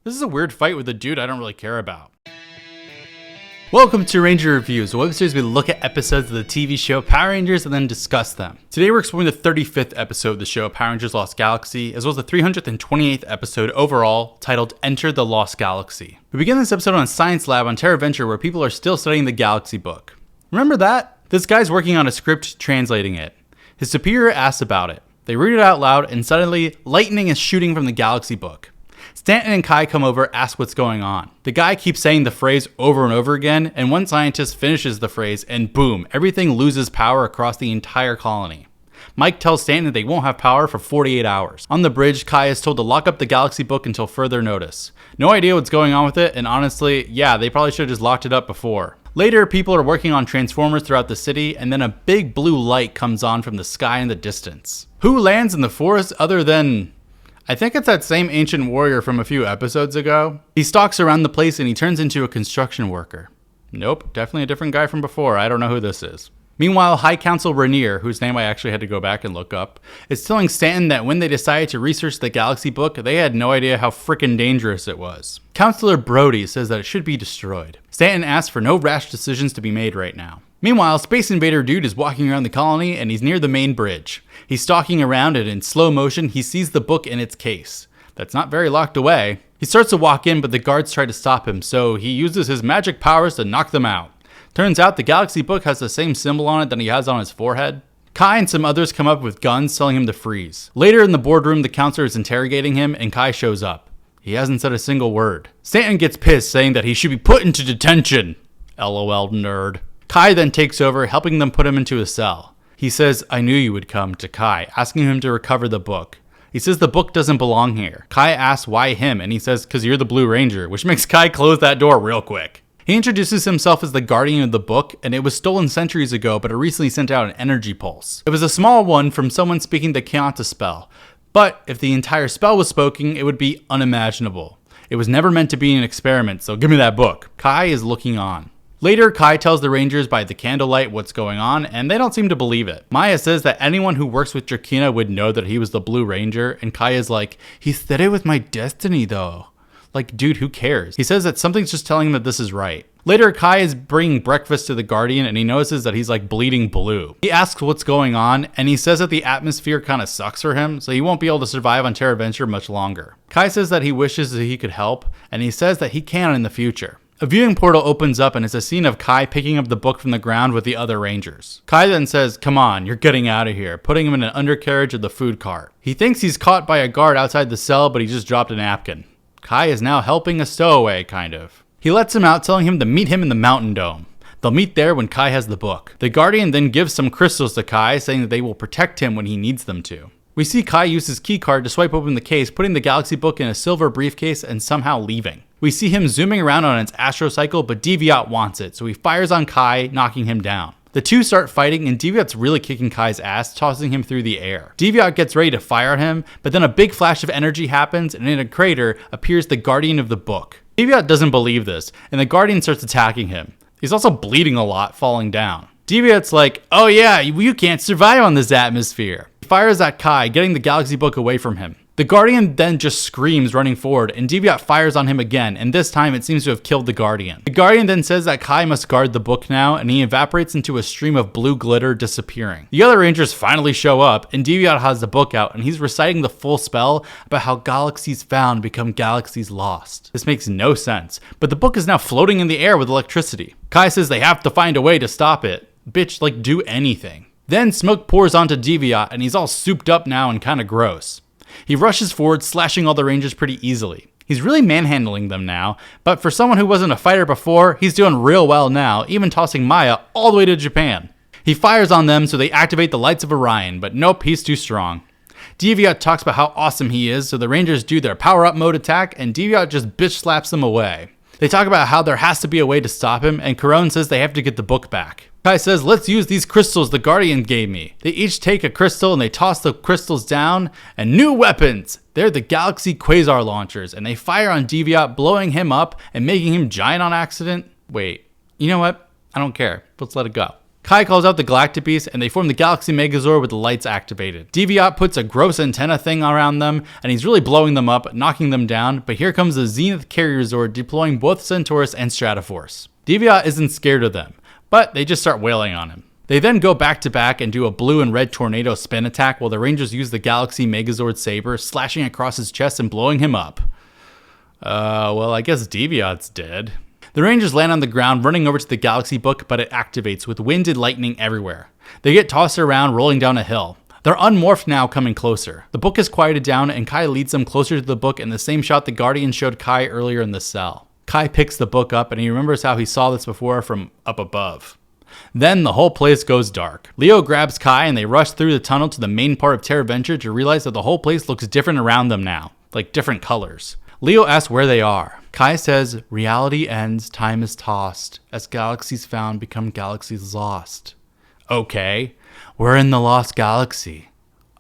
This is a weird fight with a dude I don't really care about. Welcome to Ranger Reviews, a web series where we look at episodes of the TV show Power Rangers and then discuss them. Today we're exploring the 35th episode of the show Power Rangers Lost Galaxy, as well as the 328th episode overall, titled Enter the Lost Galaxy. We begin this episode on a science lab on Terra Venture where people are still studying the Galaxy book. Remember that? This guy's working on a script translating it. His superior asks about it. They read it out loud and suddenly, lightning is shooting from the Galaxy book. Stanton and Kai come over, ask what's going on. The guy keeps saying the phrase over and over again, and one scientist finishes the phrase, and boom, everything loses power across the entire colony. Mike tells Stanton that they won't have power for 48 hours. On the bridge, Kai is told to lock up the Galaxy book until further notice. No idea what's going on with it, and honestly, yeah, they probably should have just locked it up before. Later, people are working on transformers throughout the city, and then a big blue light comes on from the sky in the distance. Who lands in the forest other than... I think it's that same ancient warrior from a few episodes ago. He stalks around the place and he turns into a construction worker. Nope, definitely a different guy from before. I don't know who this is. Meanwhile, High Council Rainier, whose name I actually had to go back and look up, is telling Stanton that when they decided to research the Galaxy book, they had no idea how frickin' dangerous it was. Counselor Brody says that it should be destroyed. Stanton asks for no rash decisions to be made right now. Meanwhile, Space Invader Dude is walking around the colony and he's near the main bridge. He's stalking around and in slow motion, he sees the book in its case. That's not very locked away. He starts to walk in, but the guards try to stop him, so he uses his magic powers to knock them out. Turns out the Galaxy book has the same symbol on it that he has on his forehead. Kai and some others come up with guns telling him to freeze. Later in the boardroom, the counselor is interrogating him and Kai shows up. He hasn't said a single word. Stanton gets pissed, saying that he should be put into detention. LOL, nerd. Kai then takes over, helping them put him into a cell. He says, "I knew you would come," to Kai, asking him to recover the book. He says the book doesn't belong here. Kai asks why him, and he says, "'Cause you're the Blue Ranger," which makes Kai close that door real quick. He introduces himself as the guardian of the book, and it was stolen centuries ago, but it recently sent out an energy pulse. It was a small one from someone speaking the Keonta spell, but if the entire spell was spoken, it would be unimaginable. It was never meant to be an experiment, so give me that book. Kai is looking on. Later, Kai tells the Rangers by the candlelight what's going on, and they don't seem to believe it. Maya says that anyone who works with Drakina would know that he was the Blue Ranger, and Kai is like, "He said it with my destiny though." Like, dude, who cares? He says that something's just telling him that this is right. Later, Kai is bringing breakfast to the Guardian, and he notices that he's like bleeding blue. He asks what's going on, and he says that the atmosphere kind of sucks for him, so he won't be able to survive on Terra Venture much longer. Kai says that he wishes that he could help, and he says that he can in the future. A viewing portal opens up and it's a scene of Kai picking up the book from the ground with the other Rangers. Kai then says, "Come on, you're getting out of here," putting him in an undercarriage of the food cart. He thinks he's caught by a guard outside the cell, but he just dropped a napkin. Kai is now helping a stowaway, kind of. He lets him out, telling him to meet him in the mountain dome. They'll meet there when Kai has the book. The Guardian then gives some crystals to Kai, saying that they will protect him when he needs them to. We see Kai use his keycard to swipe open the case, putting the Galaxy book in a silver briefcase and somehow leaving. We see him zooming around on its astrocycle, but Deviot wants it, so he fires on Kai, knocking him down. The two start fighting, and Deviot's really kicking Kai's ass, tossing him through the air. Deviot gets ready to fire at him, but then a big flash of energy happens, and in a crater appears the Guardian of the book. Deviot doesn't believe this, and the Guardian starts attacking him. He's also bleeding a lot, falling down. Deviot's like, "Oh yeah, you can't survive on this atmosphere." He fires at Kai, getting the Galaxy book away from him. The Guardian then just screams, running forward, and Deviot fires on him again, and this time it seems to have killed the Guardian. The Guardian then says that Kai must guard the book now, and he evaporates into a stream of blue glitter, disappearing. The other Rangers finally show up, and Deviot has the book out, and he's reciting the full spell about how galaxies found become galaxies lost. This makes no sense, but the book is now floating in the air with electricity. Kai says they have to find a way to stop it. Bitch, like, do anything. Then smoke pours onto Deviot, and he's all souped up now and kinda gross. He rushes forward, slashing all the Rangers pretty easily. He's really manhandling them now, but for someone who wasn't a fighter before, he's doing real well now, even tossing Maya all the way to Japan. He fires on them so they activate the Lights of Orion, but nope, he's too strong. Deviot talks about how awesome he is, so the Rangers do their power-up mode attack, and Deviot just bitch slaps them away. They talk about how there has to be a way to stop him, and Corone says they have to get the book back. Kai says, "Let's use these crystals the Guardian gave me." They each take a crystal and they toss the crystals down, and new weapons! They're the Galaxy Quasar Launchers, and they fire on Deviot, blowing him up and making him giant on accident. Wait, you know what? I don't care. Let's let it go. Kai calls out the Galactic and they form the Galaxy Megazord with the lights activated. Deviot puts a gross antenna thing around them, and he's really blowing them up, knocking them down, but here comes the Zenith Carrier Zord deploying both Centaurus and Stratoforce. Deviot isn't scared of them, but they just start wailing on him. They then go back to back and do a blue and red tornado spin attack while the Rangers use the Galaxy Megazord saber, slashing across his chest and blowing him up. Well, I guess Deviot's dead. The Rangers land on the ground, running over to the Galaxy Book, but it activates with wind and lightning everywhere. They get tossed around, rolling down a hill. They're unmorphed now, coming closer. The book is quieted down, and Kai leads them closer to the book in the same shot the Guardian showed Kai earlier in the cell. Kai picks the book up, and he remembers how he saw this before from up above. Then the whole place goes dark. Leo grabs Kai, and they rush through the tunnel to the main part of Terra Venture to realize that the whole place looks different around them now, like different colors. Leo asks where they are. Kai says, reality ends, time is tossed. As galaxies found become galaxies lost. Okay, we're in the lost galaxy.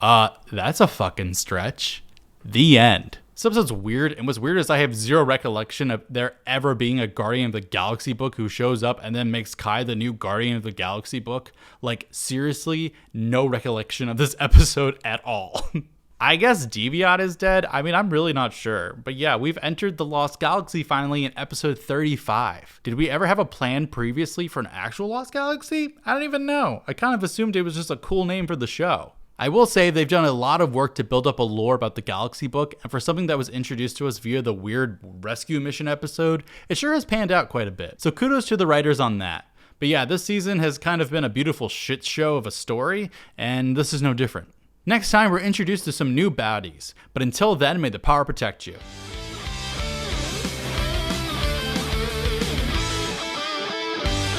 That's a fucking stretch. The end. This episode's weird, and what's weird is I have zero recollection of there ever being a Guardian of the Galaxy book who shows up and then makes Kai the new Guardian of the Galaxy book. Like, seriously, no recollection of this episode at all. I guess Deviot is dead. I mean, I'm really not sure. But yeah, we've entered the Lost Galaxy finally in episode 35. Did we ever have a plan previously for an actual Lost Galaxy? I don't even know. I kind of assumed it was just a cool name for the show. I will say they've done a lot of work to build up a lore about the Galaxy book, and for something that was introduced to us via the weird rescue mission episode, it sure has panned out quite a bit. So kudos to the writers on that. But yeah, this season has kind of been a beautiful shit show of a story, and this is no different. Next time, we're introduced to some new baddies, but until then, may the power protect you.